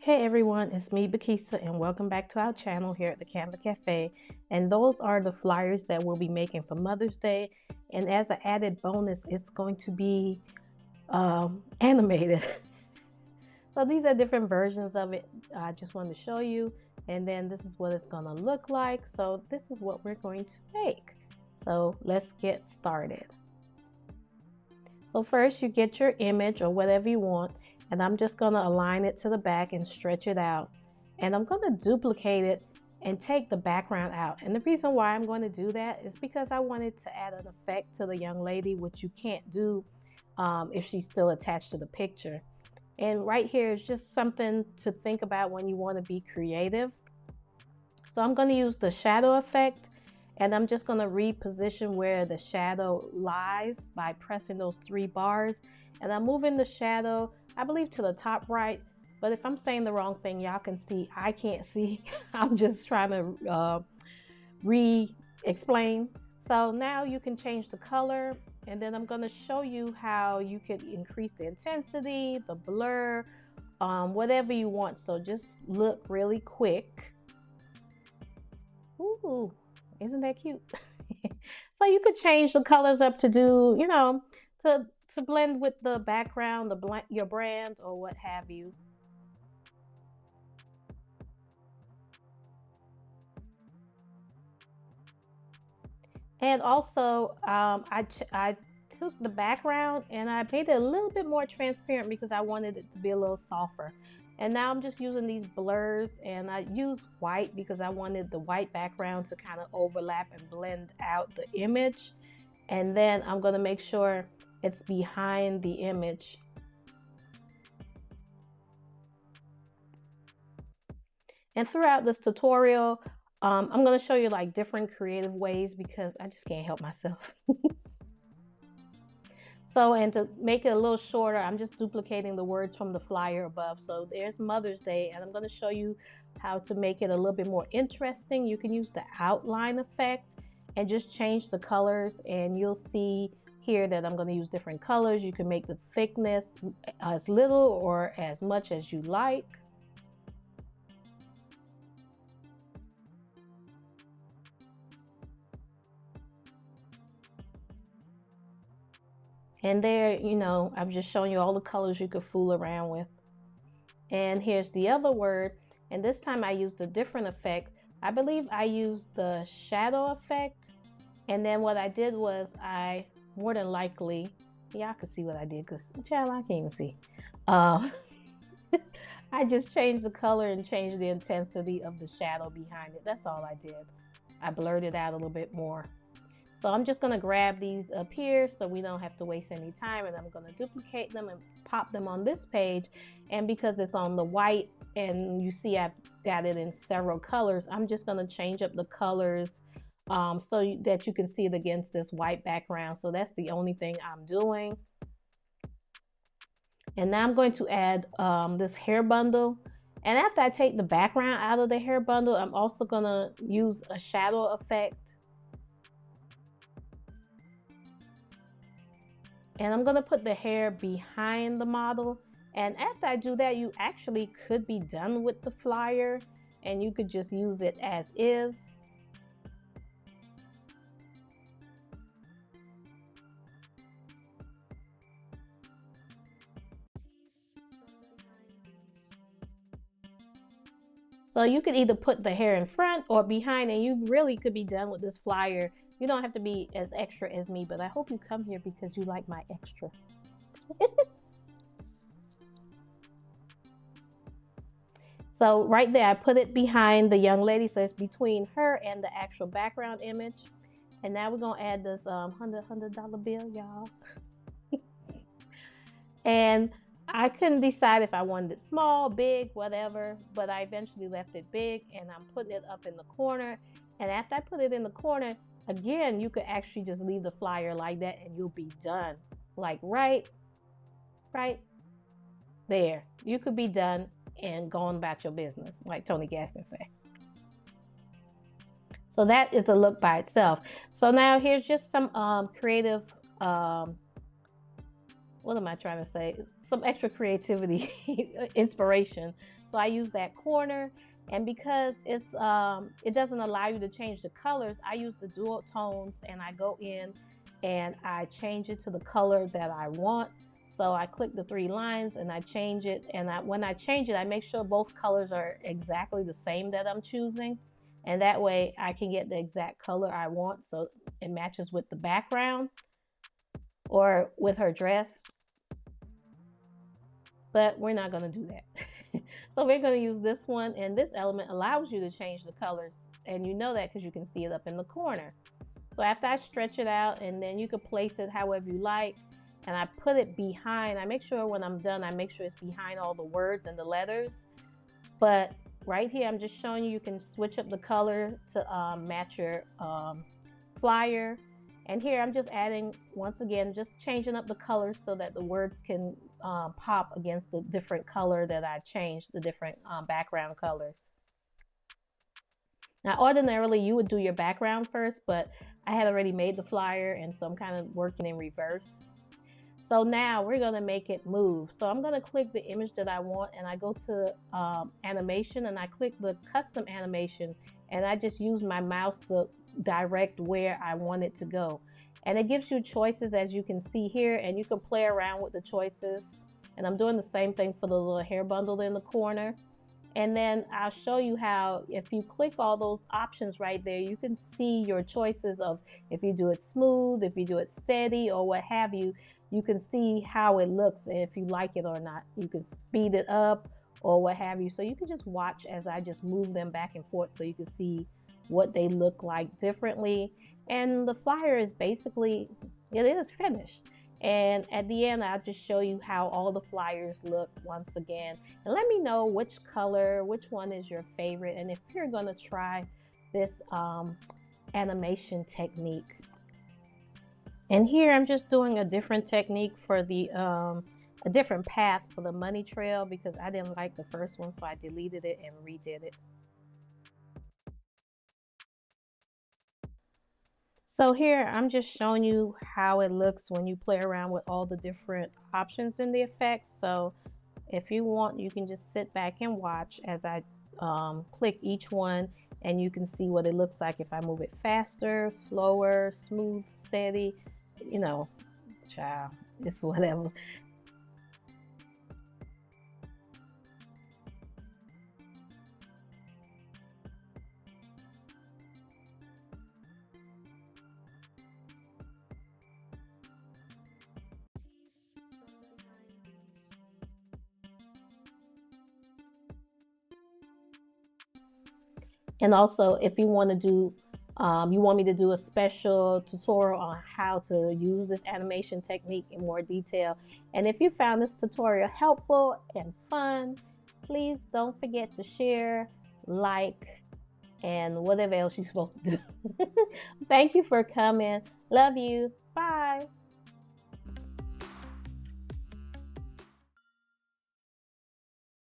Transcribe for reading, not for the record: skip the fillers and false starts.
Hey everyone, it's me, Bakisa, and welcome back to our channel here at the Canva Cafe. And those are the flyers that we'll be making for Mother's Day. And as an added bonus, it's going to be animated. So these are different versions of it. I just wanted to show you. And then this is what it's going to look like. So this is what we're going to make. So let's get started. So first you get your image or whatever you want. And I'm just going to align it to the back and stretch it out. And I'm going to duplicate it and take the background out. And the reason why I'm going to do that is because I wanted to add an effect to the young lady, which you can't do if she's still attached to the picture. And right here is just something to think about when you want to be creative. So I'm going to use the shadow effect. And I'm just going to reposition where the shadow lies by pressing those 3 bars. And I'm moving the shadow, I believe, to the top right. But if I'm saying the wrong thing, y'all can see. I can't see. I'm just trying to re-explain. So now you can change the color. And then I'm going to show you how you could increase the intensity, the blur, whatever you want. So just look really quick. Ooh. Isn't that cute? So you could change the colors up to do, you know, to blend with the background, your brand or what have you. And also, I took the background and I made it a little bit more transparent because I wanted it to be a little softer. And now I'm just using these blurs, and I use white because I wanted the white background to kind of overlap and blend out the image. And then I'm going to make sure it's behind the image. And throughout this tutorial, I'm going to show you like different creative ways because I just can't help myself. So, and to make it a little shorter, I'm just duplicating the words from the flyer above. So there's Mother's Day, and I'm going to show you how to make it a little bit more interesting. You can use the outline effect and just change the colors, and you'll see here that I'm going to use different colors. You can make the thickness as little or as much as you like. And there, you know, I'm just showing you all the colors you could fool around with. And here's the other word. And this time I used a different effect. I believe I used the shadow effect. And then what I did was I more than likely, y'all can see what I did because, child, I can't even see. I just changed the color and changed the intensity of the shadow behind it. That's all I did. I blurred it out a little bit more. So I'm just going to grab these up here so we don't have to waste any time, and I'm going to duplicate them and pop them on this page. And because it's on the white and you see I've got it in several colors, I'm just going to change up the colors so that you can see it against this white background. So that's the only thing I'm doing. And now I'm going to add this hair bundle. And after I take the background out of the hair bundle, I'm also going to use a shadow effect. And I'm going to put the hair behind the model. And after I do that, you actually could be done with the flyer and you could just use it as is. So you could either put the hair in front or behind, and you really could be done with this flyer. You don't have to be as extra as me, but I hope you come here because you like my extra. So right there, I put it behind the young lady, so it's between her and the actual background image. And now we're gonna add this $100 bill, y'all. And I couldn't decide if I wanted it small, big, whatever, but I eventually left it big, and I'm putting it up in the corner. And after I put it in the corner, again, you could actually just leave the flyer like that and you'll be done. Like right there. You could be done and going about your business, like Tony Gaston said. So that is a look by itself. So now here's just some creative, what am I trying to say? Some extra creativity, inspiration. So I use that corner, and because it's it doesn't allow you to change the colors, I use the dual tones, and I go in and I change it to the color that I want. So I click the 3 lines and I change it, and when I change it, I make sure both colors are exactly the same that I'm choosing, and that way I can get the exact color I want so it matches with the background or with her dress. But we're not going to do that. So we're going to use this one, and this element allows you to change the colors, and you know that because you can see it up in the corner. So after I stretch it out, and then you can place it however you like, and I put it behind. I make sure when I'm done, I make sure it's behind all the words and the letters. But right here, I'm just showing you, you can switch up the color to match your flyer. And here I'm just adding, once again, just changing up the colors so that the words can pop against the different color that I changed, the different background colors. Now, ordinarily, you would do your background first, but I had already made the flyer, and so I'm kind of working in reverse. So now we're going to make it move. So I'm going to click the image that I want, and I go to animation, and I click the custom animation, and I just use my mouse to direct where I want it to go. And it gives you choices, as you can see here, and you can play around with the choices. And I'm doing the same thing for the little hair bundle in the corner. And then I'll show you how, if you click all those options right there, you can see your choices of if you do it smooth, if you do it steady, or what have you. You can see how it looks and if you like it or not. You can speed it up or what have you. So you can just watch as I just move them back and forth so you can see what they look like differently. And the flyer is basically, it is finished. And at the end, I'll just show you how all the flyers look once again. And let me know which color, which one is your favorite, and if you're gonna try this animation technique. And here I'm just doing a different technique for the, a different path for the money trail, because I didn't like the first one, so I deleted it and redid it. So here I'm just showing you how it looks when you play around with all the different options in the effect. So if you want, you can just sit back and watch as I click each one, and you can see what it looks like if I move it faster, slower, smooth, steady, you know, child, it's whatever. And also, if you want to do, you want me to do a special tutorial on how to use this animation technique in more detail. And if you found this tutorial helpful and fun, please don't forget to share, like, and whatever else you're supposed to do. Thank you for coming. Love you. Bye.